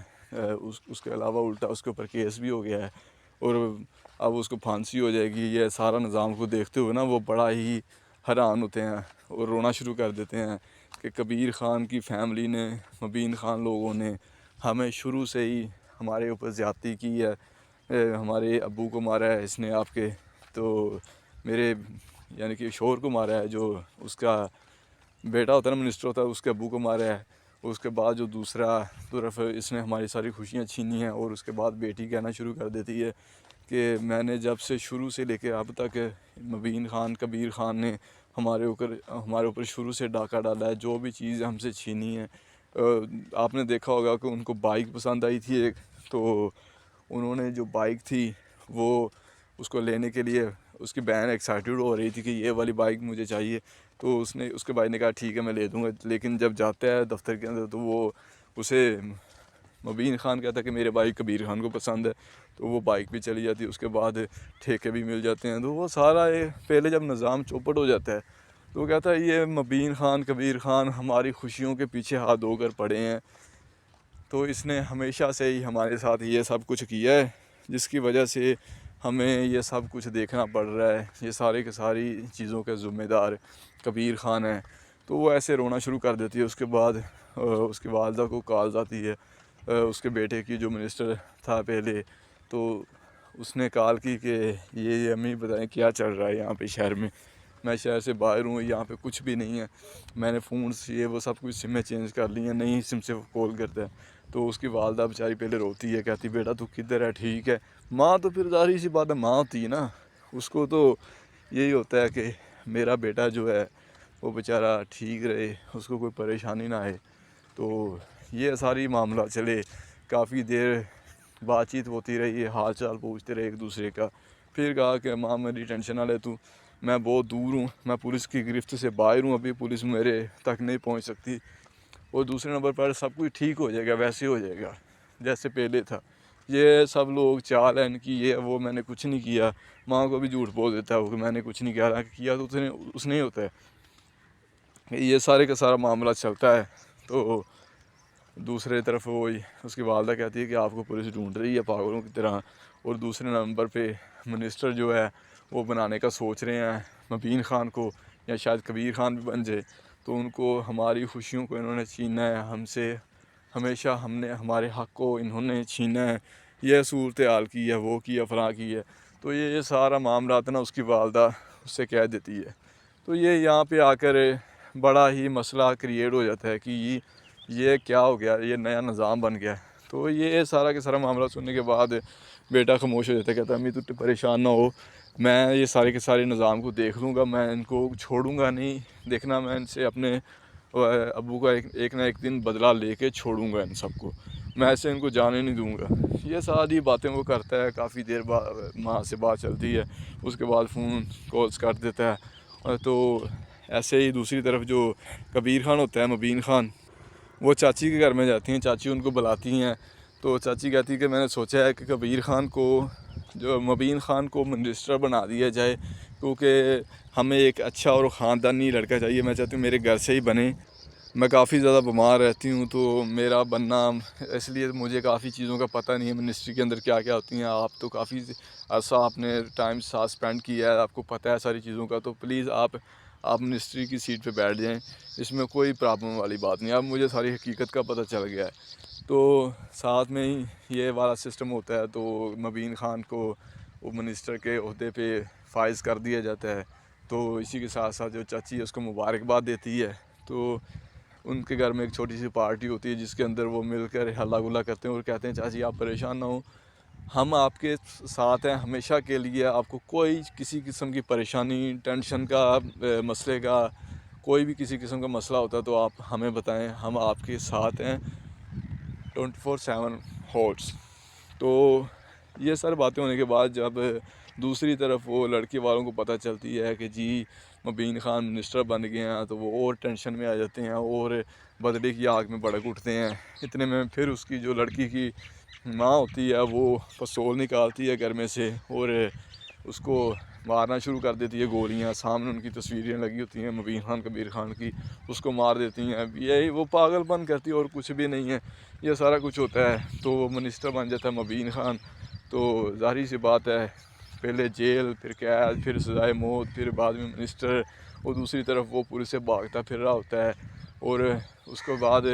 Speaker 1: उसके अलावा उल्टा उसके ऊपर केस भी हो गया है और अब उसको फांसी हो जाएगी। ये सारा निज़ाम को देखते हुए ना वो बड़ा ही हैरान होते हैं और रोना शुरू कर देते हैं कि कबीर ख़ान की फैमिली ने, मुबीन ख़ान लोगों ने हमें शुरू से ही हमारे ऊपर ज़्यादती की है, हमारे अब्बू को मारा है इसने आपके, तो मेरे यानी कि शोहर को मारा है, जो उसका बेटा होता है ना मिनिस्टर होता है उसके अब्बू को मारा है। उसके बाद जो दूसरा तरफ इसने हमारी सारी खुशियाँ छीनी हैं और उसके बाद बेटी कहना शुरू कर देती है कि मैंने जब से शुरू से लेकर अब तक मुबीन ख़ान कबीर ख़ान ने हमारे ऊपर शुरू से डाका डाला है, जो भी चीज़ हमसे छीनी है। आपने देखा होगा कि उनको बाइक पसंद आई थी एक, तो उन्होंने जो बाइक थी वो उसको लेने के लिए उसकी बहन एक्साइटेड हो रही थी कि ये वाली बाइक मुझे चाहिए, तो उसके भाई ने कहा ठीक है मैं ले दूँगा। लेकिन जब जाता है दफ्तर के अंदर तो वो उसे मुबीन ख़ान कहता है कि मेरे भाई कबीर ख़ान को पसंद है, तो वो बाइक भी चली जाती है, उसके बाद ठेके भी मिल जाते हैं। तो वो सारा पहले जब निज़ाम चौपट हो जाता है तो वो कहता है ये मुबीन ख़ान कबीर ख़ान हमारी खुशियों के पीछे हाथ धोकर पड़े हैं, तो इसने हमेशा से ही हमारे साथ ये सब कुछ किया है जिसकी वजह से हमें ये सब कुछ देखना पड़ रहा है, ये सारे के सारी चीज़ों के ज़िम्मेदार कबीर ख़ान है। तो वो ऐसे रोना शुरू कर देती है। उसके बाद उसकी वालदा को कॉल आती है उसके बेटे की जो मिनिस्टर था पहले, तो उसने कॉल की कि ये अम्मी बताएं क्या चल रहा है यहाँ पे शहर में, मैं शहर से बाहर हूँ, यहाँ पे कुछ भी नहीं है, मैंने फ़ोन से ये वो सब कुछ सिमें चेंज कर ली हैं, नई सिम से कॉल करता है। तो उसकी वालदा बेचारी पहले रोती है, कहती बेटा तू किधर है, ठीक है। माँ तो फिर ज़ाहिर सी बात है माँ होती है ना, उसको तो यही होता है कि मेरा बेटा जो है वो बेचारा ठीक रहे, उसको कोई परेशानी ना आए। तो ये सारी मामला चले, काफ़ी देर बातचीत होती रही, हाल चाल पूछते रहे एक दूसरे का। फिर कहा कि माँ मेरी टेंशन ना ले तू, मैं बहुत दूर हूँ, मैं पुलिस की गिरफ्त से बाहर हूँ, अभी पुलिस मेरे तक नहीं पहुँच सकती। और दूसरे नंबर पर सब कुछ ठीक हो जाएगा, वैसे हो जाएगा जैसे पहले था। ये सब लोग चाल है इनकी, ये वो मैंने कुछ नहीं किया। माँ को भी झूठ बोल देता है वो कि मैंने कुछ नहीं किया तो उसने ही होता है। ये सारे का सारा मामला चलता है। तो दूसरे तरफ वो उसकी वालदा कहती है कि आपको पुलिस ढूंढ रही है पागलों की तरह। और दूसरे नंबर पे मिनिस्टर जो है वो बनाने का सोच रहे हैं मुबीन ख़ान को, या शायद कबीर ख़ान भी बन जाए। तो उनको हमारी खुशियों को इन्होंने छीना है हमसे, हमेशा हमने हमारे हक़ को इन्होंने छीना है, यह सूरत हाल की है, वो किया फलां की है। तो ये सारा मामला ना उसकी वालदा उससे कह देती है। तो ये यहाँ पे आकर बड़ा ही मसला क्रिएट हो जाता है कि ये क्या हो गया, ये नया निज़ाम बन गया। तो ये सारा के सारा मामला सुनने के बाद बेटा खामोश हो जाता है, कहता है अम्मी तू परेशान ना हो, मैं ये सारे के सारे निज़ाम को देख लूँगा, मैं इनको छोड़ूंगा नहीं, देखना मैं इनसे अपने अब्बू का एक ना एक दिन बदला लेके छोड़ूंगा इन सबको, मैं ऐसे इनको जाने नहीं दूंगा। ये सारी बातें वो करता है। काफ़ी देर बाद माँ से बात चलती है, उसके बाद फ़ोन कॉल्स कर देता है तो ऐसे ही दूसरी तरफ जो कबीर खान होता है, मुबीन खान, वो चाची के घर में जाती हैं। चाची उनको बुलाती हैं तो चाची कहती है कि मैंने सोचा है कि कबीर खान को, जो मुबीन खान को मिनिस्टर बना दिया जाए, क्योंकि हमें एक अच्छा और ख़ानदानी लड़का चाहिए। मैं चाहती हूँ मेरे घर से ही बने। मैं काफ़ी ज़्यादा बीमार रहती हूँ तो मेरा बनना, इसलिए मुझे काफ़ी चीज़ों का पता नहीं है मिनिस्ट्री के अंदर क्या क्या होती हैं। आप तो काफ़ी अर्सा आपने टाइम साथ स्पेंड किया है, आपको पता है सारी चीज़ों का, तो प्लीज़ आप मिनिस्ट्री की सीट पे बैठ जाएं। इसमें कोई प्रॉब्लम वाली बात नहीं। अब मुझे सारी हकीकत का पता चल गया है। तो साथ में ही ये वाला सिस्टम होता है। तो मुबीन खान को वो मिनिस्टर के ओहदे पे फाइज कर दिया जाता है। तो इसी के साथ साथ जो चाची है उसको मुबारकबाद देती है। तो उनके घर में एक छोटी सी पार्टी होती है जिसके अंदर वो मिलकर हल्ला गुल्ला करते हैं और कहते हैं चाची आप परेशान ना हो, हम आपके साथ हैं हमेशा के लिए। आपको कोई किसी किस्म की परेशानी, टेंशन का, मसले का, कोई भी किसी किस्म का मसला होता है तो आप हमें बताएं, हम आपके साथ हैं 24/7 हॉट्स। तो ये सारी बातें होने के बाद जब दूसरी तरफ वो लड़के वालों को पता चलती है कि जी मुबीन खान मिनिस्टर बन गए हैं, तो वो और टेंशन में आ जाते हैं और बदले की आग में भड़क उठते हैं। इतने में फिर उसकी जो लड़की की माँ होती है वो पिस्तौल निकालती है घर में से और उसको मारना शुरू कर देती है गोलियां। सामने उनकी तस्वीरें लगी होती हैं मुबीन खान, कबीर खान की, उसको मार देती हैं। यही वो पागलपन करती है और कुछ भी नहीं है, ये सारा कुछ होता है। तो वो मिनिस्टर बन जाता है मुबीन खान। तो ज़ाहिर सी बात है, पहले जेल, फिर कैद, फिर सज़ाए मौत, फिर बाद में मिनिस्टर। और दूसरी तरफ वो पुलिस से भागता फिर रहा होता है और उसके बाद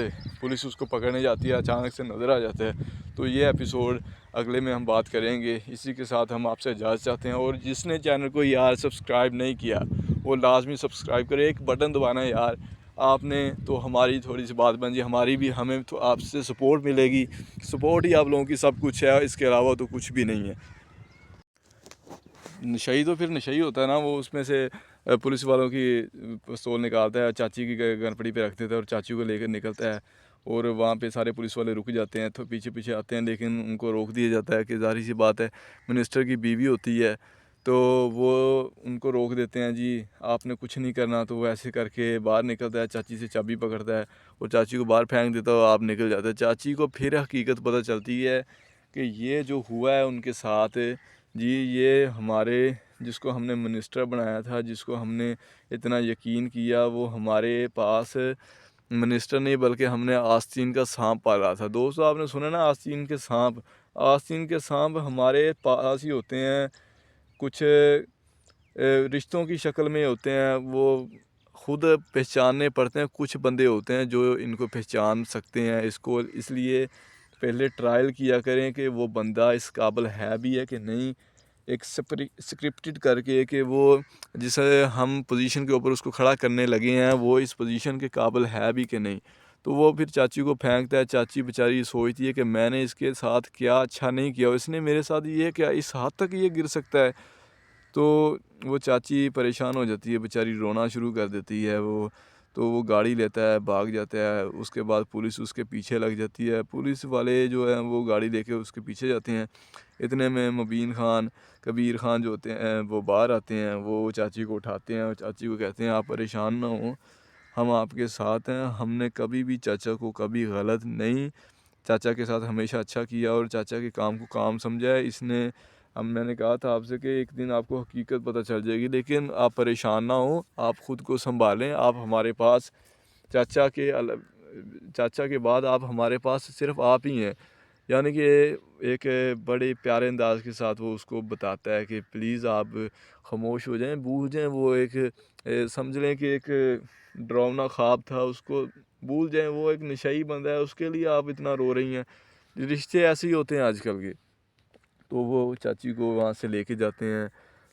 Speaker 1: पुलिस उसको पकड़ने जाती है, अचानक से नज़र आ जाता है। तो ये एपिसोड अगले में हम बात करेंगे। इसी के साथ हम आपसे इजाज़त चाहते हैं। और जिसने चैनल को यार सब्सक्राइब नहीं किया वो लाजमी सब्सक्राइब करे, एक बटन दबाना है यार आपने, तो हमारी थोड़ी सी बात बन जाए, हमारी भी, हमें तो आपसे सपोर्ट मिलेगी। सपोर्ट ही आप लोगों की सब कुछ है, इसके अलावा तो कुछ भी नहीं है। नशई तो फिर नशई होता है ना, वो उसमें से पुलिस वालों की पिस्तौल निकालता है, चाची की गनपड़ी पे रख देता है और चाची को लेकर निकलता है। और वहाँ पे सारे पुलिस वाले रुक जाते हैं, तो पीछे पीछे आते हैं, लेकिन उनको रोक दिया जाता है कि ज़ाहिर सी बात है मिनिस्टर की बीवी होती है, तो वो उनको रोक देते हैं, जी आपने कुछ नहीं करना। तो वो ऐसे करके बाहर निकलता है, चाची से चाबी पकड़ता है और चाची को बाहर फेंक देता है और आप निकल जाते हैं। चाची को फिर हकीकत पता चलती है कि ये जो हुआ है उनके साथ, जी ये हमारे, जिसको हमने मिनिस्टर बनाया था, जिसको हमने इतना यकीन किया, वो हमारे पास मिनिस्टर नहीं बल्कि हमने आस्तीन का सांप पाला था। दोस्तों आपने सुना ना आस्तीन के सांप, आस्तीन के सांप हमारे पास ही होते हैं, कुछ रिश्तों की शक्ल में होते हैं। वो खुद पहचानने पड़ते हैं, कुछ बंदे होते हैं जो इनको पहचान सकते हैं इसको। इसलिए पहले ट्रायल किया करें कि वो बंदा इस काबिल है भी है कि नहीं, एक स्क्रिप्टेड करके कि वो जिसे हम पोजीशन के ऊपर उसको खड़ा करने लगे हैं वो इस पोजीशन के काबिल है भी कि नहीं। तो वो फिर चाची को फेंकता है। चाची बेचारी सोचती है कि मैंने इसके साथ क्या अच्छा नहीं किया, इसने मेरे साथ ये क्या, इस हद तक ये गिर सकता है। तो वो चाची परेशान हो जाती है, बेचारी रोना शुरू कर देती है वो। तो वो गाड़ी लेता है, भाग जाता है। उसके बाद पुलिस उसके पीछे लग जाती है, पुलिस वाले जो हैं वो गाड़ी लेके उसके पीछे जाते हैं। इतने में मुबीन खान, कबीर खान जो होते हैं वो बाहर आते हैं, वो चाची को उठाते हैं और चाची को कहते हैं आप परेशान ना हो, हम आपके साथ हैं। हमने कभी भी चाचा को कभी गलत नहीं, चाचा के साथ हमेशा अच्छा किया और चाचा के काम को काम समझा है इसने। हम मैंने कहा था आपसे कि एक दिन आपको हकीकत पता चल जाएगी, लेकिन आप परेशान ना हो, आप ख़ुद को संभालें। आप हमारे पास चाचा के चाचा के बाद आप हमारे पास सिर्फ आप ही हैं। यानी कि एक बड़े प्यारे अंदाज के साथ वो उसको बताता है कि प्लीज़ आप खामोश हो जाएं, भूल जाएं वो एक समझ लें कि एक डरावना ख्वाब था, उसको भूल जाएं। वो एक नशाई बंदा है, उसके लिए आप इतना रो रही हैं। रिश्ते ऐसे ही होते हैं आजकल के। तो वो चाची को वहाँ से लेके जाते हैं,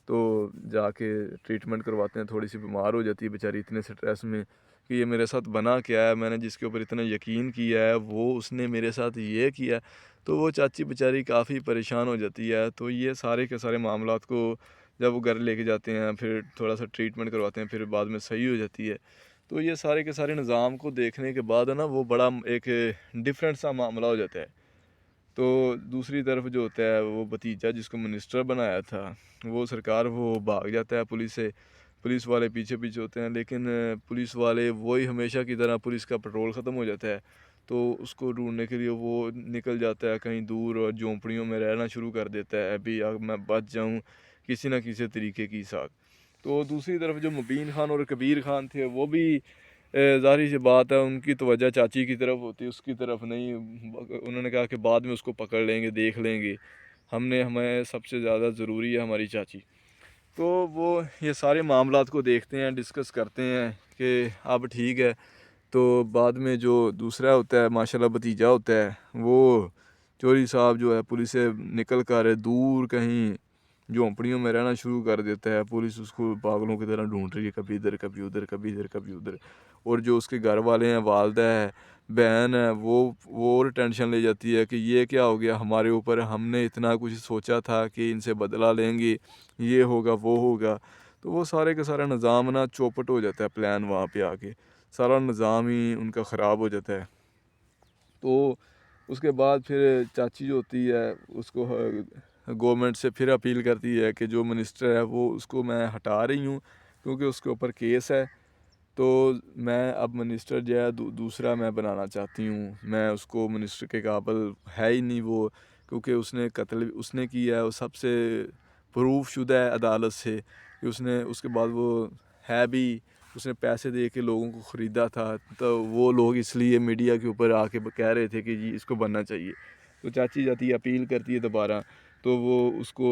Speaker 1: तो जाके ट्रीटमेंट करवाते हैं। थोड़ी सी बीमार हो जाती है बेचारी इतने स्ट्रेस में कि ये मेरे साथ बना क्या है, मैंने जिसके ऊपर इतना यकीन किया है वो उसने मेरे साथ ये किया। तो वो चाची बेचारी काफ़ी परेशान हो जाती है। तो ये सारे के सारे मामलात को जब वो घर लेके जाते हैं, फिर थोड़ा सा ट्रीटमेंट करवाते हैं, फिर बाद में सही हो जाती है। तो ये सारे के सारे निज़ाम को देखने के बाद है ना, वो बड़ा एक डिफरेंट सा मामला हो जाता है। तो दूसरी तरफ जो होता है वो भतीजा जिसको मिनिस्टर बनाया था, वो सरकार वो भाग जाता है पुलिस से। पुलिस वाले पीछे पीछे होते हैं, लेकिन पुलिस वाले वही हमेशा की तरह, पुलिस का पेट्रोल ख़त्म हो जाता है तो उसको ढूंढने के लिए वो निकल जाता है कहीं दूर और झोंपड़ियों में रहना शुरू कर देता है, अभी अब मैं बच जाऊं किसी न किसी तरीके की साथ। तो दूसरी तरफ जो मुबीन खान और कबीर खान थे वो भी ज़ाहिर सी बात है उनकी तवज्जो चाची की तरफ होती, उसकी तरफ नहीं। उन्होंने कहा कि बाद में उसको पकड़ लेंगे, देख लेंगे, हमें सबसे ज़्यादा ज़रूरी है हमारी चाची। तो वो ये सारे मामलात को देखते हैं, डिस्कस करते हैं कि अब ठीक है। तो बाद में जो दूसरा होता है माशाल्लाह भतीजा होता है, वो चौधरी साहब जो है पुलिस से निकल कर दूर कहीं झोंपड़ियों में रहना शुरू कर देता है। पुलिस उसको पागलों की तरह ढूंढ रही है, कभी इधर कभी उधर, कभी इधर कभी उधर। और जो उसके घर वाले हैं, वालदा है, बहन है, वो और टेंशन ले जाती है कि ये क्या हो गया हमारे ऊपर, हमने इतना कुछ सोचा था कि इनसे बदला लेंगे, ये होगा वो होगा। तो वो सारे का सारा निज़ाम ना चौपट हो जाता है, प्लान वहाँ पे आके सारा निज़ाम ही उनका ख़राब हो जाता है। तो उसके बाद फिर चाची जो होती है उसको गवर्नमेंट से फिर अपील करती है कि जो मिनिस्टर है वो उसको मैं हटा रही हूँ क्योंकि उसके ऊपर केस है। तो मैं अब मिनिस्टर जो है दूसरा मैं बनाना चाहती हूँ। मैं उसको मिनिस्टर के काबिल है ही नहीं वो, क्योंकि उसने कत्ल उसने किया है, वो सबसे प्रूफ शुदा है अदालत से कि उसने, उसके बाद वो है भी, उसने पैसे दे के लोगों को ख़रीदा था। तो वो लोग इसलिए मीडिया के ऊपर आके कह रहे थे कि जी इसको बनना चाहिए। तो चाची जाती है, अपील करती है दोबारा। तो वो उसको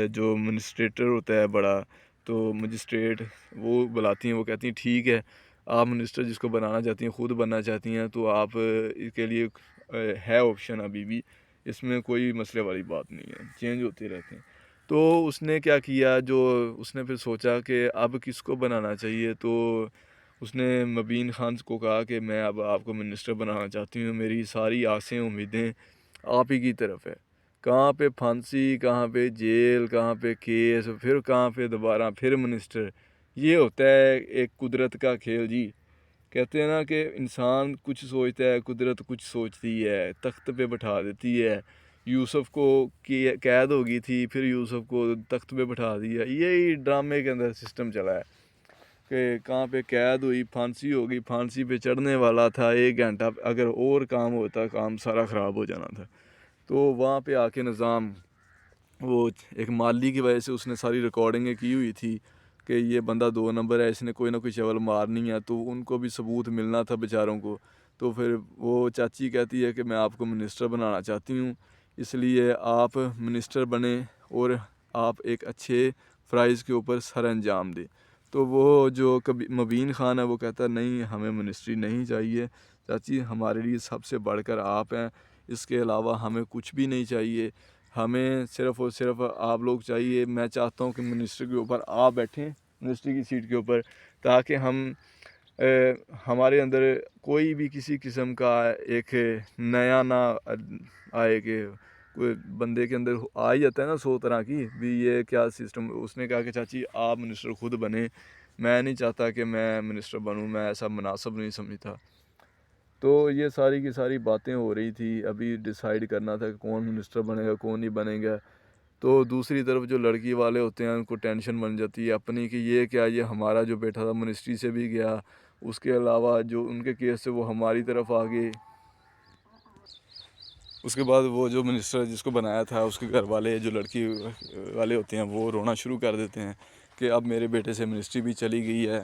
Speaker 1: जो मजिस्ट्रेटर होता है बड़ा, तो मजिस्ट्रेट वो बुलाती हैं, वो कहती हैं ठीक है, आप मिनिस्टर जिसको बनाना चाहती हैं, ख़ुद बनना चाहती हैं, तो आप इसके लिए है ऑप्शन अभी भी, इसमें कोई मसले वाली बात नहीं है, चेंज होते रहते हैं। तो उसने क्या किया, जो उसने फिर सोचा कि अब किसको बनाना चाहिए। तो उसने मुबीन खान को कहा कि मैं अब आपको मिनिस्टर बनाना चाहती हूँ, मेरी सारी आसें उम्मीदें आप ही की तरफ है। कहाँ पे फांसी, कहाँ पे जेल, कहाँ पे केस, फिर कहाँ पे दोबारा फिर मिनिस्टर। ये होता है एक कुदरत का खेल जी। कहते हैं ना कि इंसान कुछ सोचता है, कुदरत कुछ सोचती है, तख्त पे बैठा देती है। यूसुफ को कैद हो गई थी, फिर यूसुफ को तख्त पे बैठा दिया। यही ड्रामे के अंदर सिस्टम चला है कि कहाँ पे कैद हुई, फांसी हो गई, फांसी पे चढ़ने वाला था 1 घंटा, अगर और काम होता काम सारा ख़राब हो जाना था। तो वहाँ पे आके निज़ाम, वो एक माली की वजह से उसने सारी रिकॉर्डिंगें की हुई थी कि ये बंदा 2 नंबर है, इसने कोई ना कोई चवल मारनी है, तो उनको भी सबूत मिलना था बेचारों को। तो फिर वो चाची कहती है कि मैं आपको मिनिस्टर बनाना चाहती हूँ, इसलिए आप मिनिस्टर बने और आप एक अच्छे फ़राइज़ के ऊपर सर अंजाम दें। तो वो जो कभी मुबीन खान है वो कहता है नहीं, हमें मिनिस्ट्री नहीं चाहिए चाची, हमारे लिए सबसे बढ़कर आप हैं, इसके अलावा हमें कुछ भी नहीं चाहिए, हमें सिर्फ़ और सिर्फ आप लोग चाहिए। मैं चाहता हूँ कि मिनिस्टर के ऊपर आप बैठें, मिनिस्टर की सीट के ऊपर, ताकि हमारे अंदर कोई भी किसी किस्म का एक नया ना आए कि कोई बंदे के अंदर आ ही जाता है ना 100 तरह की भी, ये क्या सिस्टम। उसने कहा कि चाची आप मिनिस्टर खुद बने, मैं नहीं चाहता कि मैं मिनिस्टर बनूं, मैं ऐसा मुनासिब नहीं समझता। तो ये सारी की सारी बातें हो रही थी, अभी डिसाइड करना था कि कौन मिनिस्टर बनेगा कौन नहीं बनेगा। तो दूसरी तरफ जो लड़की वाले होते हैं उनको टेंशन बन जाती है अपनी कि ये क्या, ये हमारा जो बेटा था मिनिस्ट्री से भी गया, उसके अलावा जो उनके केस से वो हमारी तरफ आ गए। उसके बाद वो जो मिनिस्टर जिसको बनाया था उसके घर वाले, जो लड़की वाले होते हैं, वो रोना शुरू कर देते हैं कि अब मेरे बेटे से मिनिस्ट्री भी चली गई है,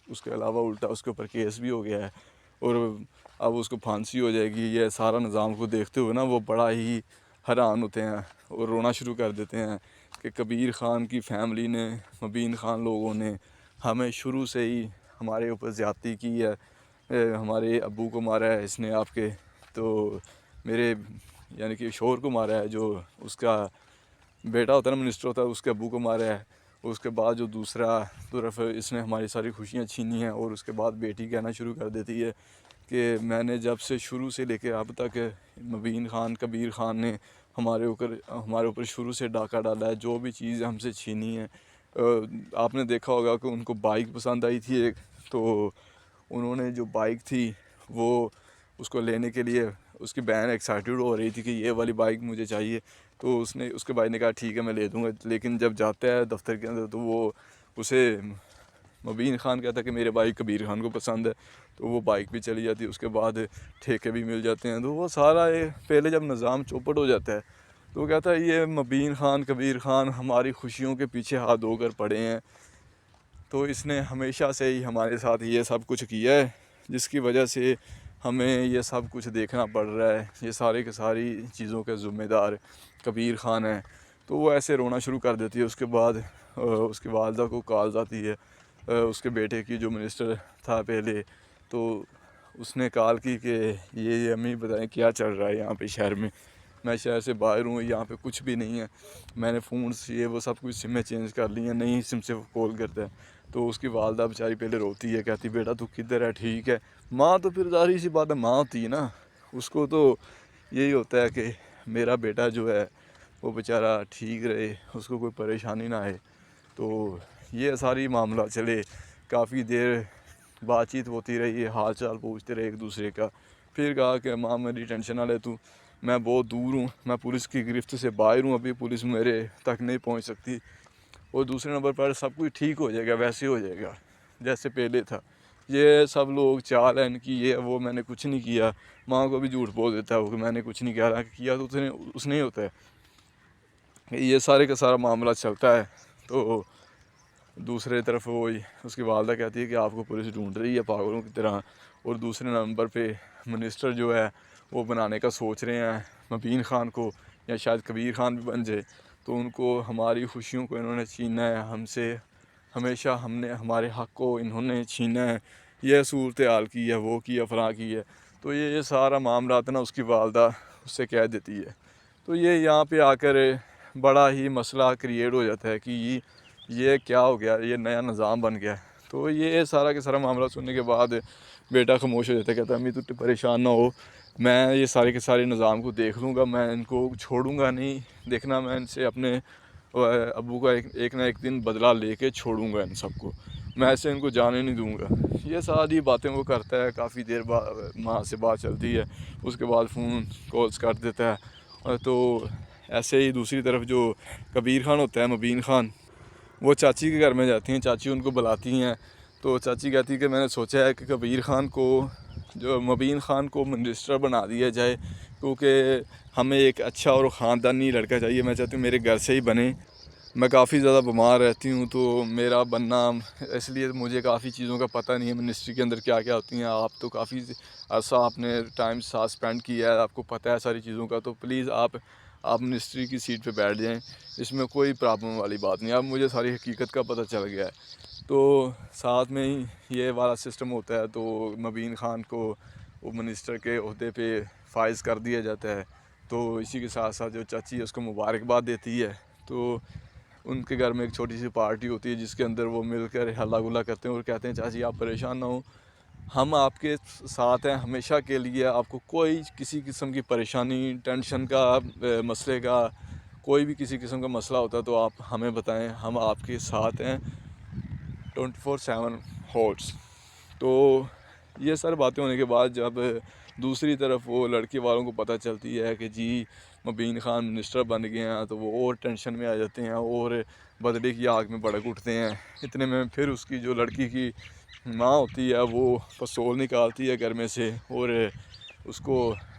Speaker 1: उसके अलावा उल्टा उसके ऊपर केस भी हो गया है और अब उसको फांसी हो जाएगी। ये सारा निज़ाम को देखते हुए ना वो बड़ा ही हैरान होते हैं और रोना शुरू कर देते हैं कि कबीर ख़ान की फैमिली ने, मुबीन ख़ान लोगों ने हमें शुरू से ही हमारे ऊपर ज़्यादती की है, हमारे अब्बू को मारा है इसने आपके, तो मेरे यानी कि शोहर को मारा है, जो उसका बेटा होता है ना मिनिस्टर होता है, उसके अब्बू को मारा है। उसके बाद जो दूसरा तरफ इसने हमारी सारी खुशियाँ छीनी हैं। और उसके बाद बेटी कहना शुरू कर देती है कि मैंने जब से शुरू से लेकर अब तक मुबीन ख़ान, कबीर ख़ान ने हमारे ऊपर शुरू से डाका डाला है, जो भी चीज़ हमसे छीनी है। आपने देखा होगा कि उनको बाइक पसंद आई थी एक, तो उन्होंने जो बाइक थी वो उसको लेने के लिए, उसकी बहन एक्साइटेड हो रही थी कि ये वाली बाइक मुझे चाहिए। तो उसके भाई ने कहा ठीक है मैं ले दूँगा। लेकिन जब जाता है दफ्तर के अंदर तो वो उसे मुबीन खान कहता है कि मेरे भाई कबीर खान को पसंद है, तो वो बाइक भी चली जाती है, उसके बाद ठेके भी मिल जाते हैं। तो वो सारा पहले जब निज़ाम चौपट हो जाता है तो वो कहता है ये मुबीन खान कबीर खान हमारी खुशियों के पीछे हाथ धोकर पड़े हैं, तो इसने हमेशा से ही हमारे साथ ये सब कुछ किया है, जिसकी वजह से हमें ये सब कुछ देखना पड़ रहा है, ये सारे के सारी चीज़ों के ज़िम्मेदार कबीर खान है। तो वो ऐसे रोना शुरू कर देती है। उसके बाद उसकी वालदा को कॉल आती है उसके बेटे की, जो मिनिस्टर था पहले, तो उसने कॉल की कि ये अम्मी बताएं क्या चल रहा है यहाँ पे शहर में। मैं शहर से बाहर हूँ, यहाँ पे कुछ भी नहीं है, मैंने फ़ोन ये वो सब कुछ सिमें चेंज कर ली हैं, नई सिम से कॉल करता है। तो उसकी वालदा बेचारी पहले रोती है, कहती बेटा तू किधर है, ठीक है। माँ तो फिर ज़ाहिर सी बात है, माँ होती है ना, उसको तो यही होता है कि मेरा बेटा जो है वो बेचारा ठीक रहे, उसको कोई परेशानी ना आए। तो ये सारी मामला चले, काफ़ी देर बातचीत होती रही, हाल चाल पूछते रहे एक दूसरे का। फिर कहा कि माँ मेरी टेंशन ना ले तू, मैं बहुत दूर हूँ, मैं पुलिस की गिरफ्त से बाहर हूँ, अभी पुलिस मेरे तक नहीं पहुँच सकती। और दूसरे नंबर पर सब कुछ ठीक हो जाएगा, वैसे हो जाएगा जैसे पहले था। ये सब लोग चाल है इनकी, ये वो, मैंने कुछ नहीं किया। माँ को भी झूठ बोल देता है वो कि मैंने कुछ नहीं किया तो उसने ही होता है। ये सारे का सारा मामला चलता है। तो दूसरे तरफ वो उसकी वालदा कहती है कि आपको पुलिस ढूंढ रही है पागलों की तरह। और दूसरे नंबर पे मिनिस्टर जो है वो बनाने का सोच रहे हैं मुबीन खान को, या शायद कबीर खान भी बन जाए। तो उनको हमारी खुशियों को इन्होंने छीना है हमसे, हमेशा हमने हमारे हक़ को इन्होंने छीना है, यह सूरत हाल की है, वो की है, फलां की है। तो ये सारा मामला ना उसकी वालदा उससे कह देती है। तो ये यहाँ पे आकर बड़ा ही मसला क्रिएट हो जाता है कि ये क्या हो गया, ये नया निज़ाम बन गया। तो ये सारा के सारा मामला सुनने के बाद बेटा खामोश हो जाता है, कहता है अम्मी तू परेशान ना हो, मैं ये सारे के सारे निज़ाम को देख लूँगा, मैं इनको छोड़ूंगा नहीं, देखना मैं इनसे अपने अब्बू का एक ना एक दिन बदला लेके छोड़ूंगा इन सबको, मैं ऐसे इनको जाने नहीं दूंगा। ये सारी बातें वो करता है। काफ़ी देर बाद माँ से बात चलती है, उसके बाद फ़ोन कॉल्स कर देता है। तो ऐसे ही दूसरी तरफ जो कबीर खान होता है, मुबीन खान, वो चाची के घर में जाती हैं, चाची उनको बुलाती हैं। तो चाची कहती है कि मैंने सोचा है कि कबीर खान को, जो मुबीन खान को मिनिस्टर बना दिया जाए, क्योंकि हमें एक अच्छा और ख़ानदानी लड़का चाहिए। मैं चाहती हूँ मेरे घर से ही बने। मैं काफ़ी ज़्यादा बीमार रहती हूँ, तो मेरा बनना, इसलिए मुझे काफ़ी चीज़ों का पता नहीं है मिनिस्ट्री के अंदर क्या क्या होती हैं। आप तो काफ़ी अर्सा आपने टाइम साथ स्पेंड किया है, आपको पता है सारी चीज़ों का। तो प्लीज़ आप मिनिस्ट्री की सीट पे बैठ जाएं, इसमें कोई प्रॉब्लम वाली बात नहीं। अब मुझे सारी हकीकत का पता चल गया है। तो साथ में ही ये वाला सिस्टम होता है। तो मुबीन खान को वो मिनिस्टर के अहदे पे फाइज कर दिया जाता है। तो इसी के साथ साथ जो चाची है उसको मुबारकबाद देती है। तो उनके घर में एक छोटी सी पार्टी होती है जिसके अंदर वो मिलकर हल्ला गुल्ला करते हैं और कहते हैं चाची आप परेशान ना हो, हम आपके साथ हैं हमेशा के लिए। आपको कोई किसी किस्म की परेशानी, टेंशन का, मसले का, कोई भी किसी किस्म का मसला होता है तो आप हमें बताएं, हम आपके साथ हैं 24/7 होल्ड्स। तो ये सारी बातें होने के बाद जब दूसरी तरफ वो लड़के वालों को पता चलती है कि जी मुबीन खान मिनिस्टर बन गए हैं, तो वो और टेंशन में आ जाते हैं और बदले की आग में भड़क उठते हैं। इतने में फिर उसकी जो लड़की की माँ होती है वो पिस्तौल निकालती है घर में से और उसको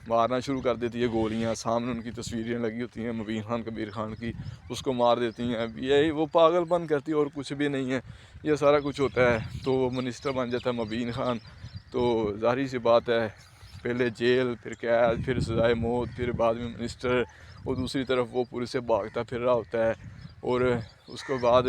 Speaker 1: मारना शुरू कर देती है गोलियां। सामने उनकी तस्वीरें लगी होती हैं मुबीन खान कबीर खान की, उसको मार देती हैं। यही वो पागलपन करती है और कुछ भी नहीं है, ये सारा कुछ होता है। तो वो मिनिस्टर बन जाता है मुबीन खान। तो ज़ाहिर सी बात है, पहले जेल, फिर कैद, फिर सज़ाए मौत, फिर बाद में मिनिस्टर। और दूसरी तरफ वो पुलिस से भागता फिर रहा होता है और उसके बाद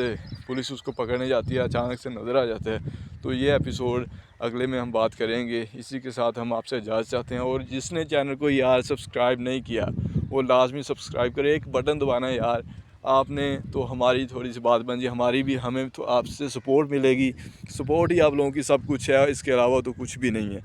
Speaker 1: पुलिस उसको पकड़ने जाती है, अचानक से नज़र आ जाता है। तो ये एपिसोड अगले में हम बात करेंगे। इसी के साथ हम आपसे इजाज़त चाहते हैं। और जिसने चैनल को यार सब्सक्राइब नहीं किया वो लाजमी सब्सक्राइब करें, एक बटन दबाना है यार आपने, तो हमारी थोड़ी सी बात बन जाए, हमारी भी, हमें तो आपसे सपोर्ट मिलेगी। सपोर्ट ही आप लोगों की सब कुछ है, इसके अलावा तो कुछ भी नहीं है।